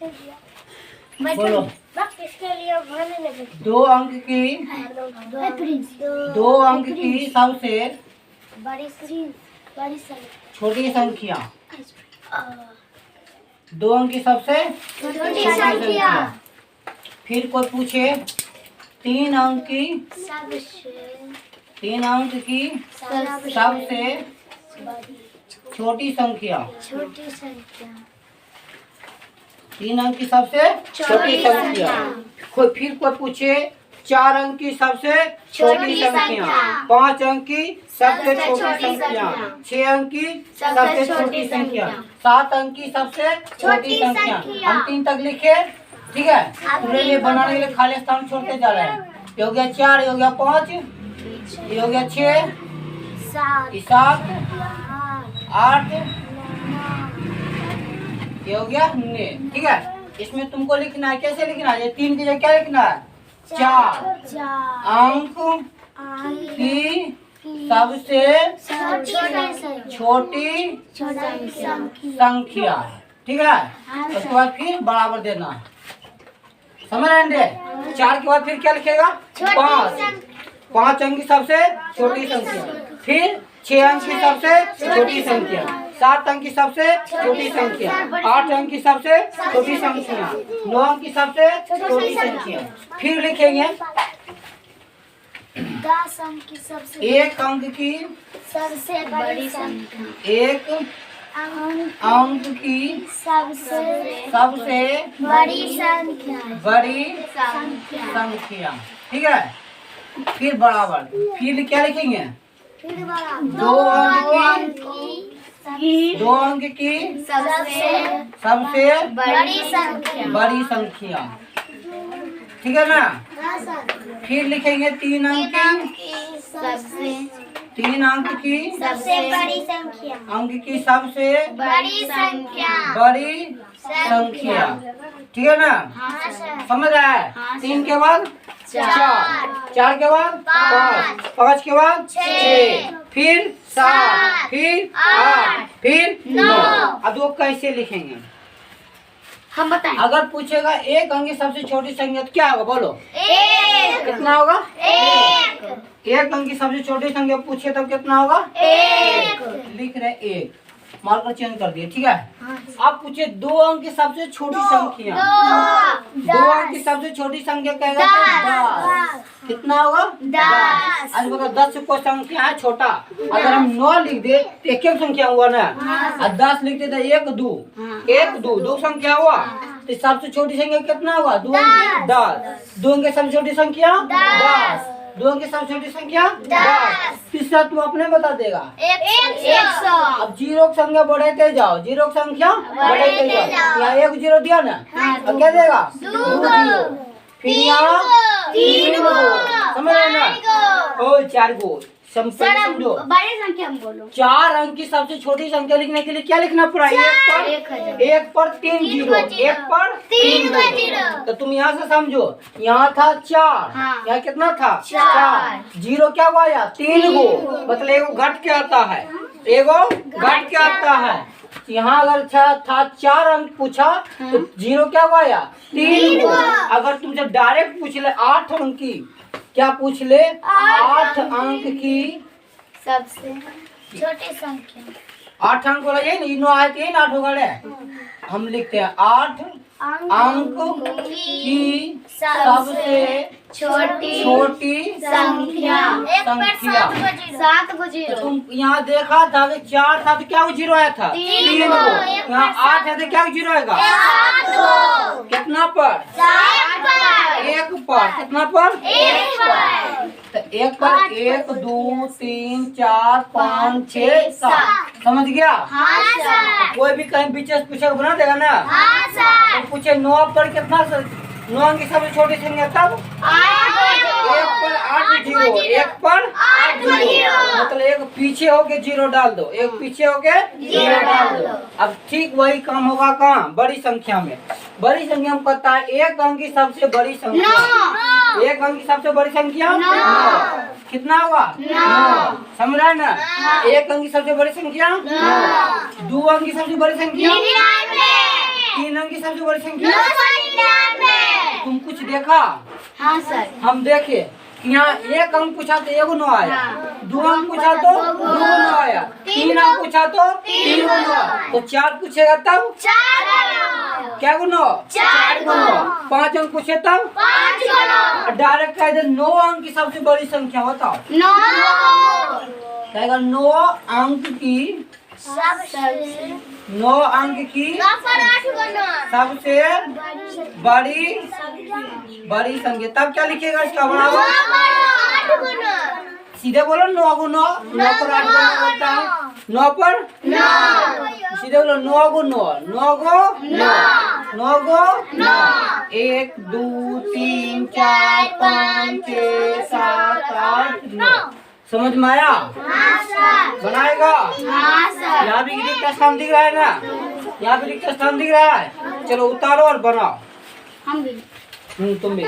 बोलो। किसके लिए भरने लगे? दो अंक की सबसे बड़ी छोटी संख्या। दो अंक की सबसे छोटी संख्या। फिर कोई पूछे तीन अंक की सबसे छोटी संख्या। तीन अंक की सबसे छोटी संख्या। फिर कोई पूछे चार अंक की सबसे छोटी संख्या, पाँच अंक की सबसे छोटी संख्या, छह अंक की सबसे छोटी संख्या, सात अंक की सबसे छोटी संख्या। हम 3 तक लिखे, ठीक है। पूरे लिए बनाने के लिए खाली स्थान छोड़ते जा रहे हैं। ये हो गया 4, ये हो गया 5, ये हो गया 6, 7, 8, ये हो गया 9, ठीक है। इसमें तुमको लिखना है, कैसे लिखना है? ये 3 की जगह क्या लिखना है? 4 अंक की सबसे छोटी संख्या, ठीक है। उसके बाद फिर बराबर देना है, समझ रहे हैं? 4 के बाद फिर क्या लिखेगा? 5 अंक की सबसे छोटी संख्या, फिर 6 अंक की सबसे छोटी संख्या, 7 अंक की सबसे छोटी संख्या, 8 अंक की सबसे छोटी संख्या, 9 अंक की सबसे छोटी संख्या। फिर लिखेंगे 10 अंक की सबसे 1 अंक की सबसे बड़ी संख्या, 1 अंक की सबसे बड़ी संख्या, संख्या, ठीक है। फिर बराबर, फिर क्या लिखेंगे? 2 अंक की सबसे बड़ी संख्या, ठीक है ना। फिर लिखेंगे 3 अंक की सबसे बड़ी संख्या, अंक की सबसे बड़ी संख्या, ठीक है ना। हाँ सर। समझ रहा है? 3 के बाद 4 के बाद 5 के बाद 6, फिर 7, फिर 8, फिर 9। अब वो कैसे लिखेंगे हम बताएं। अगर पूछेगा 1 अंक की सबसे छोटी संख्या तो क्या होगा? बोलो। 1 कितना होगा? 1 अंक की सबसे छोटी संख्या पूछे तब कितना होगा? 1 लिख रहे 1, मार्कर चेंज कर दिए, ठीक है। अब पूछे 2 अंक की सबसे छोटी संख्या, 2 अंक की सबसे छोटी संख्या कहेगा तो 10। कितना होगा? 10। आज बताओ 10 से कोई संख्या है छोटा? अगर हम 9 लिख दे तो एक संख्या हुआ ना, और 10 लिख दे तो 1 2 संख्या हुआ। तो सबसे छोटी संख्या कितना होगा? 2 अंक 10। 2 अंक की सबसे छोटी संख्या 10। 2 अंक की सबसे छोटी संख्या 10। तीसरा तू अपने बता देगा। 100। अब 0 की संख्या बढ़ाते जाओ, 0 की संख्या बढ़ाते जाओ। यहाँ 1 0 दिया ना, अब क्या देगा? 2 0। फिर यहाँ 3 गो, समझ रहे ना? और 4 गो। समझो बड़ी संख्या में बोलो। 4 अंक की सबसे छोटी संख्या लिखने के लिए क्या लिखना पड़ा? 1 पर 3 0, 1 पर 3 0। तो तुम यहाँ से समझो, यहाँ था 4, यहाँ कितना था? 4। 0 क्या हुआ? या 3 गो, मतलब एगो घट के आता है, एगो घट के आता है। यहाँ अगर था 4 अंक पूछा तो 0 क्या हुआ? या 3 गो। अगर तुमसे डायरेक्ट पूछ ले 8 अंक की, क्या पूछ ले? 8 अंक की सबसे छोटी संख्या। 8 अंक वाला यही ना, इनो आए 3 8 होगा रे। हम लिखते हैं 8 अंक की सबसे छोटी संख्या। 7 को 0। तो तुम यहाँ देखा था कि 4 था तो क्या 0 आया था? 3 को। यहाँ 8 है तो क्या 0 आएगा? कितना पर? 1 पर। कितना पर? 1 पर। तो 1 पर 1 2 3 4 5 6 7। समझ गया? कोई भी कहीं बीच में पूछे बना देगा ना। तो पूछे 9 पर कितना? 9 अंक की सबसे छोटी संख्या तब 1 पर 8 0, 1 पर 8 0, मतलब एक पीछे होके 0 डाल दो, एक पीछे होके 0 डाल दो। अब ठीक वही काम होगा कहाँ? बड़ी संख्या में। बड़ी संख्या में पता है 1 अंक की सबसे बड़ी संख्या, 1 अंक की सबसे बड़ी संख्या 9। कितना होगा? 9। समझ रहा है ना? 1 अंक की सबसे बड़ी संख्या 9, 2 अंक की सबसे बड़ी संख्या 3 अंक की की सबसे बड़ी संख्या? 999। तुम कुछ देखा? हाँ सर। हम देखे कि यहाँ एक अंक पूछा तो एगो 9 आया, हाँ। 2 अंक पूछा तो 2 9 आया, 3 अंक पूछा तो 3 9, तो 4 पूछेगा तब 4 क्या गो 9? 4 गो 9। 5 अंक पूछे तब 5 डायरेक्ट कह दे 9 अंक की सबसे बड़ी संख्या बताओ। 9 कहेगा 9 अंक की, 9 अंक की सबसे बड़ी संख्या, तब क्या लिखेगा इसका बराबर? सीधे बोलो 9 गो 9, 9 पर 8 गो 9 होता है, 9 पर 9, सीधे बोलो 9 गो 9, 9 गो 9, 9 गो 9, 1 2 3 4 5 6 7 8 9। समझ में आया? बनाएगा? यहाँ भी रिक्त स्थान दिख रहा है ना, यहाँ भी रिक्त स्थान दिख रहा है, चलो उतारो और बनाओ। हम भी तुम भी